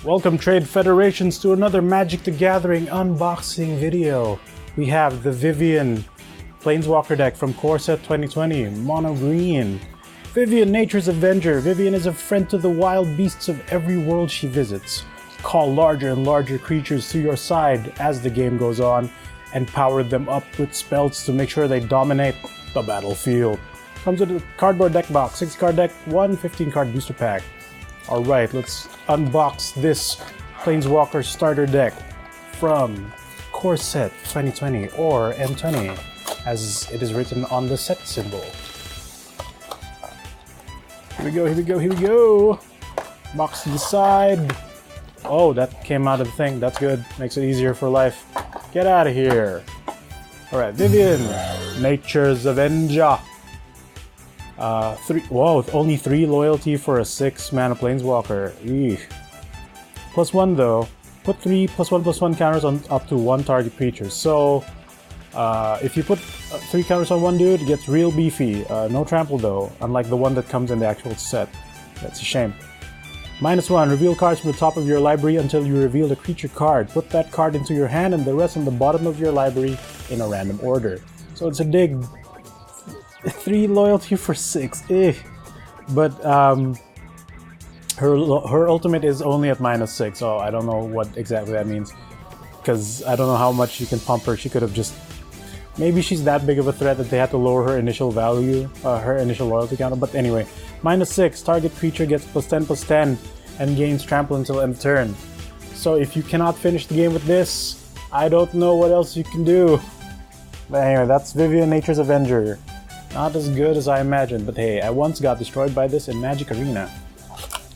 Welcome Trade Federations to another Magic the Gathering unboxing video. We have the Vivien Planeswalker deck from Core Set 2020, Mono Green. Vivien, Nature's Avenger. Vivien is a friend to the wild beasts of every world she visits. Call larger and larger creatures to your side as the game goes on, and power them up with spells to make sure they dominate the battlefield. Comes with a cardboard deck box, 6 card deck, 1 15 card booster pack. Alright, let's unbox this Planeswalker starter deck from Core Set 2020 or M20 as it is written on the set symbol. Here we go, here we go, here we go! Box to the side. Oh, that came out of the thing, that's good. Makes it easier for life. Get out of here! Alright, Vivien, Nature's Avenger. Only 3 loyalty for a 6 mana Planeswalker. Eesh. +1 though. Put 3 +1/+1 counters on up to 1 target creature. So, if you put 3 counters on one dude, it gets real beefy. No trample though, unlike the one that comes in the actual set. That's a shame. -1, reveal cards from the top of your library until you reveal a creature card. Put that card into your hand and the rest on the bottom of your library in a random order. So it's a dig. 3 loyalty for 6. But her ultimate is only at -6, so I don't know what exactly that means. Because I don't know how much you can pump her. She could have just... Maybe she's that big of a threat that they had to lower her initial value, her initial loyalty counter. But anyway, -6, target creature gets +10/+10 and gains trample until end of turn. So if you cannot finish the game with this, I don't know what else you can do. But anyway, that's Vivien, Nature's Avenger. Not as good as I imagined, but hey, I once got destroyed by this in Magic Arena.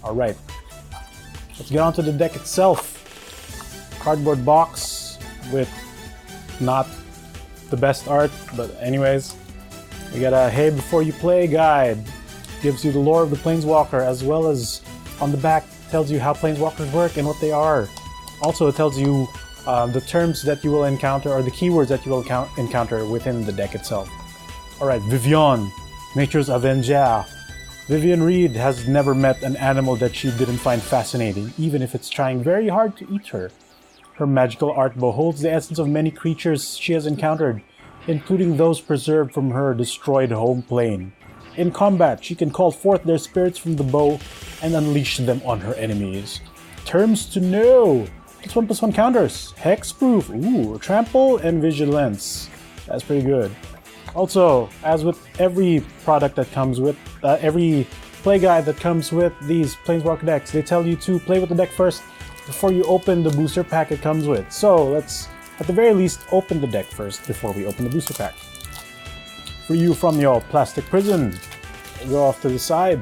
Alright, let's get on to the deck itself. Cardboard box with not the best art, but anyways. We got a Hey Before You Play guide. Gives you the lore of the Planeswalker, as well as on the back tells you how Planeswalkers work and what they are. Also, it tells you the terms that you will encounter, or the keywords that you will encounter within the deck itself. Alright, Vivien, Nature's Avenger. Vivien Reid has never met an animal that she didn't find fascinating, even if it's trying very hard to eat her. Her magical art beholds the essence of many creatures she has encountered, including those preserved from her destroyed home plane. In combat, she can call forth their spirits from the bow and unleash them on her enemies. Terms to know! +1/+1 counters, hexproof, trample, and vigilance. That's pretty good. Also, as with every product that comes with, every play guide that comes with these Planeswalker decks, they tell you to play with the deck first before you open the booster pack it comes with. So let's, at the very least, open the deck first before we open the booster pack. For you from your plastic prison, go off to the side.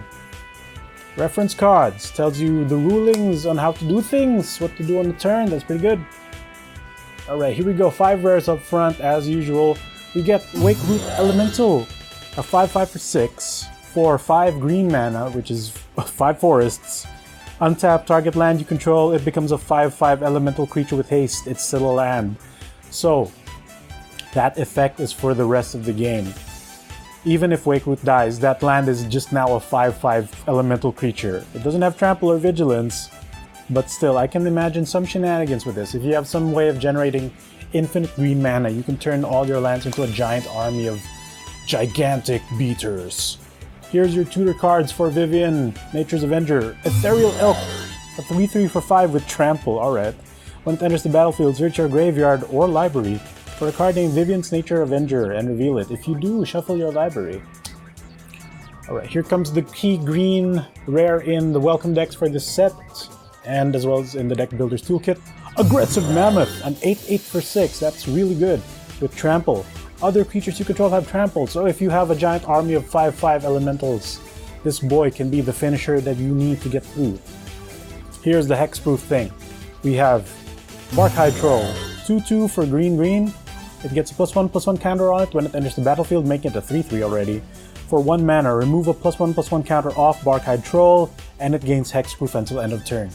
Reference cards tells you the rulings on how to do things, what to do on the turn. That's pretty good. Alright, here we go. 5 rares up front, as usual. We get Wake Root Elemental, a 5/5 for 6, for 5 green mana, which is 5 forests. Untap target land you control, it becomes a 5/5 elemental creature with haste. It's still a land. So, that effect is for the rest of the game. Even if Wake Root dies, that land is just now a 5/5 elemental creature. It doesn't have trample or vigilance, but still, I can imagine some shenanigans with this. If you have some way of generating infinite green mana, you can turn all your lands into a giant army of gigantic beaters. Here's your tutor cards for Vivien, Nature's Avenger. Ethereal Elk, a 3/3 for 5 with trample, alright. When it enters the battlefield, search your graveyard or library for a card named Vivien's Nature Avenger and reveal it. If you do, shuffle your library. Alright, here comes the key green rare in the welcome decks for this set, and as well as in the Deck Builder's Toolkit. Aggressive Mammoth, an 8/8 for 6, that's really good, with trample. Other creatures you control have trample, so if you have a giant army of 5/5 elementals, this boy can be the finisher that you need to get through. Here's the hexproof thing. We have Barkhide Troll, 2/2 for green. It gets a +1/+1 counter on it when it enters the battlefield, making it a 3/3 already. For 1 mana, remove a +1/+1 counter off Barkhide Troll, and it gains hexproof until end of turn.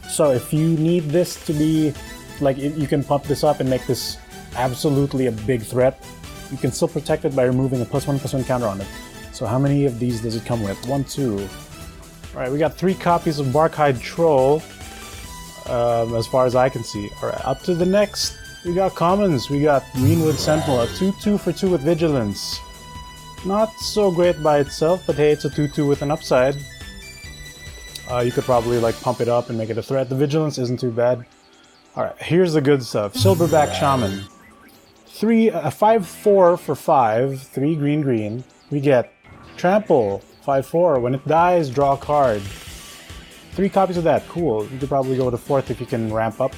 So if you need this to be, like, you can pump this up and make this absolutely a big threat, you can still protect it by removing a +1/+1 counter on it. So how many of these does it come with? 1, 2. Alright, we got 3 copies of Barkhide Troll. as far as I can see. Alright, up to the next. We got commons. We got Greenwood Sentinel, a 2/2 for 2 with Vigilance. Not so great by itself, but hey, it's a 2/2 with an upside. You could probably like pump it up and make it a threat. The Vigilance isn't too bad. Alright, here's the good stuff. Silverback Shaman. 5/4 for 5, 3 green. We get Trample, 5/4. When it dies, draw a card. 3 copies of that, cool. You could probably go with a 4th if you can ramp up.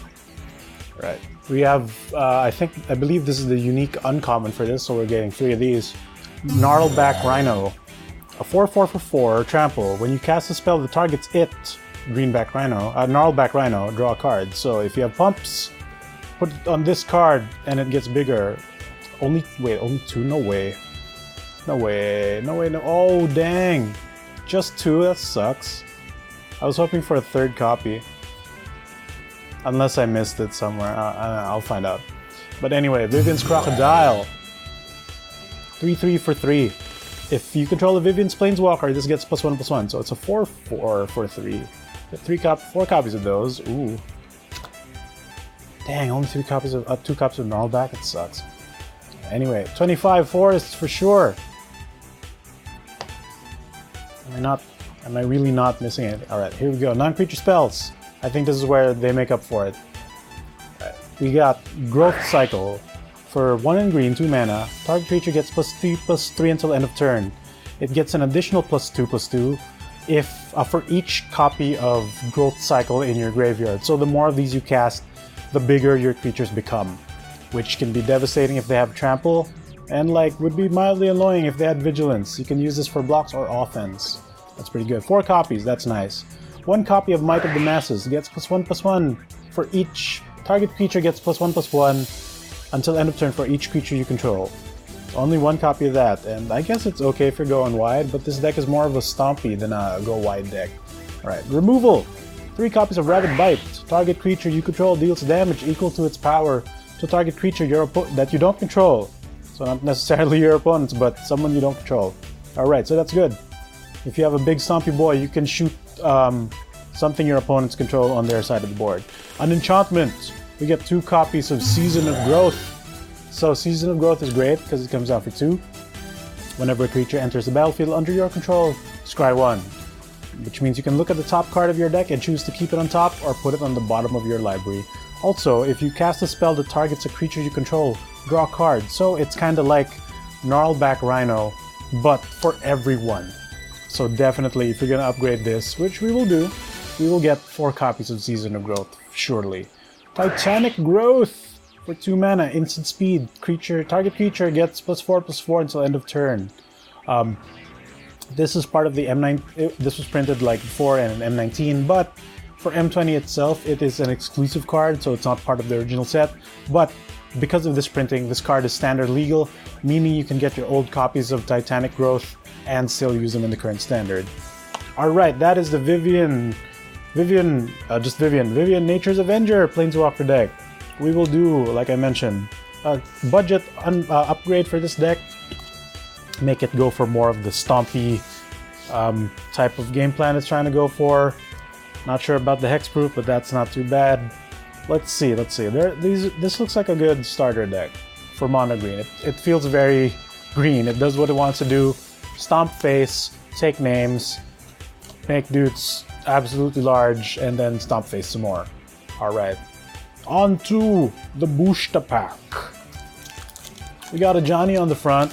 Right. We have, I believe this is the unique uncommon for this, so we're getting 3 of these. Gnarlback Rhino. A 4/4 for 4, trample. When you cast a spell that targets it, Gnarlback Rhino, draw a card. So if you have pumps, put it on this card and it gets bigger. Only 2? No way. No. Oh, dang. Just 2, that sucks. I was hoping for a 3rd copy. Unless I missed it somewhere. I'll find out. But anyway, Vivien's Crocodile. 3/3 for 3. If you control a Vivien's Planeswalker, this gets +1/+1. So it's a 4/4 for 3. 4 copies of those. Ooh. Dang, only 2 copies of Gnarlback? It sucks. Anyway, 25 forests for sure. Am I really not missing it? Alright, here we go. Non-creature spells. I think this is where they make up for it. Right. We got Growth Cycle. For 1 and green, 2 mana, target creature gets +3/+3 until end of turn. It gets an additional +2/+2 if for each copy of Growth Cycle in your graveyard. So the more of these you cast, the bigger your creatures become, which can be devastating if they have Trample, and like would be mildly annoying if they had Vigilance. You can use this for blocks or offense. That's pretty good. 4 copies, that's nice. 1 copy of Might of the Masses gets +1/+1 for each target creature gets +1/+1 until end of turn for each creature you control. Only 1 copy of that, and I guess it's okay if you're going wide, but this deck is more of a stompy than a go wide deck. Alright, removal! 3 copies of Rabid Bite. Target creature you control deals damage equal to its power to target creature that you don't control. So not necessarily your opponents, but someone you don't control. Alright, so that's good. If you have a big stompy boy, you can shoot something your opponents control on their side of the board. An enchantment! We get 2 copies of Season of Growth. So Season of Growth is great because it comes out for 2. Whenever a creature enters the battlefield under your control, scry 1. Which means you can look at the top card of your deck and choose to keep it on top or put it on the bottom of your library. Also, if you cast a spell that targets a creature you control, draw a card. So it's kinda like Gnarlback Rhino, but for everyone. So definitely, if you're gonna upgrade this, which we will do, we will get 4 copies of Season of Growth, surely. Titanic Growth! For 2 mana, instant speed. Target creature gets +4/+4 until end of turn. This is part of the M9. This was printed like before in M19, but for M20 itself, it is an exclusive card, so it's not part of the original set. But because of this printing, this card is standard legal, meaning you can get your old copies of Titanic Growth and still use them in the current standard. Alright, that is the Vivien Nature's Avenger Planeswalker deck. We will do, like I mentioned, a budget upgrade for this deck. Make it go for more of the stompy type of game plan it's trying to go for. Not sure about the hexproof, but that's not too bad. Let's see. This looks like a good starter deck for mono green. It feels very green. It does what it wants to do. Stomp face, take names, make dudes absolutely large, and then stomp face some more. Alright. On to the booster pack. We got a Johnny on the front.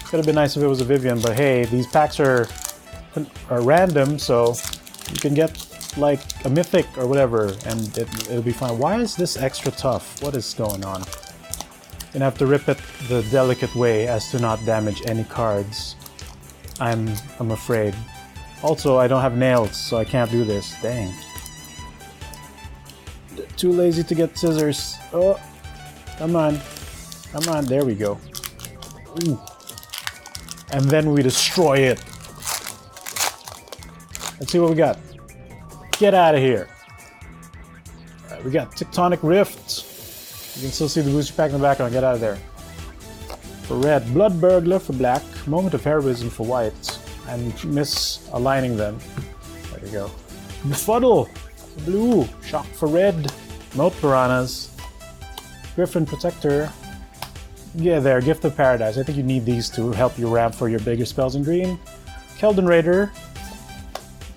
Could have been nice if it was a Vivien, but hey, these packs are random, so you can get like a mythic or whatever, and it'll be fine. Why is this extra tough? What is going on? Gonna have to rip it the delicate way as to not damage any cards. I'm afraid. Also, I don't have nails, so I can't do this. Dang. Too lazy to get scissors. Oh, come on. Come on, there we go. Ooh. And then we destroy it. Let's see what we got. Get out of here. Alright, we got Tectonic Rift. You can still see the booster pack in the background. Get out of there. For red, Blood Burglar for black, Moment of Heroism for white. I'm misaligning them. There we go. Befuddle Blue, Shock for red, Moat Piranhas, Griffin Protector. Yeah, there, Gift of Paradise. I think you need these to help you ramp for your bigger spells in green. Keldon Raider,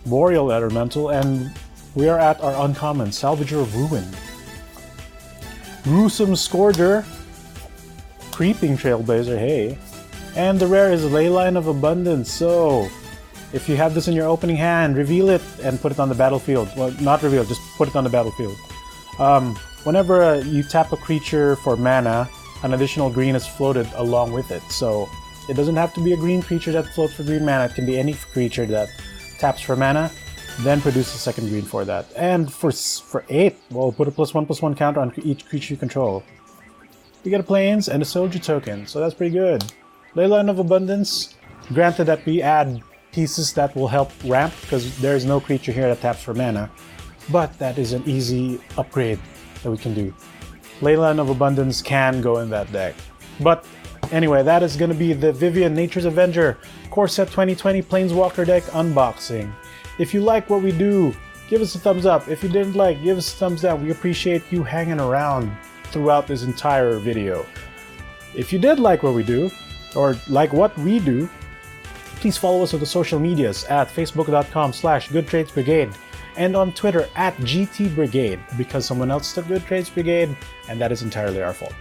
Boreal Elemental, and we are at our uncommon, Salvager of Ruin. Gruesome Scourger, Creeping Trailblazer, hey. And the rare is Leyline of Abundance, so if you have this in your opening hand, reveal it and put it on the battlefield. Well, not reveal, just put it on the battlefield. Whenever you tap a creature for mana, an additional green is floated along with it. So it doesn't have to be a green creature that floats for green mana. It can be any creature that taps for mana, then produce a second green for that. And for 8, well, put a +1/+1 counter on each creature you control. You get a Plains and a Soldier token, so that's pretty good. Leyline of Abundance, granted that we add pieces that will help ramp, because there is no creature here that taps for mana, but that is an easy upgrade that we can do. Leyline of Abundance can go in that deck. But anyway, that is going to be the Vivien Nature's Avenger Core Set 2020 Planeswalker deck unboxing. If you like what we do, give us a thumbs up. If you didn't like, give us a thumbs down. We appreciate you hanging around throughout this entire video. If you did like what we do, or like what we do, please follow us on the social medias at facebook.com/GoodTradesBrigade and on Twitter at GTBrigade, because someone else said Good Trades Brigade, and that is entirely our fault.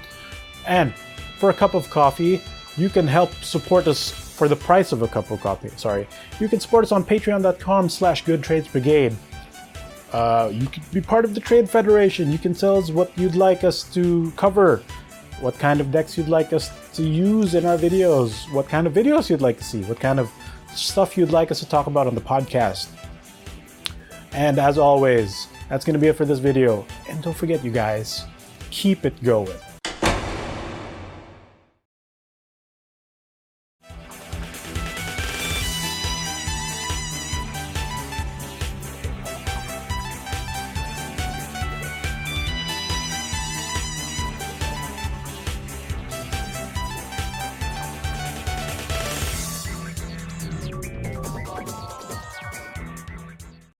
And for a cup of coffee, you can help support us for the price of a cup of coffee. Sorry, you can support us on patreon.com/GoodTradesBrigade. You can be part of the Trade Federation. You can tell us what you'd like us to cover, what kind of decks you'd like us to use in our videos, what kind of videos you'd like to see, what kind of stuff you'd like us to talk about on the podcast. And as always, that's going to be it for this video. And don't forget, you guys, keep it going.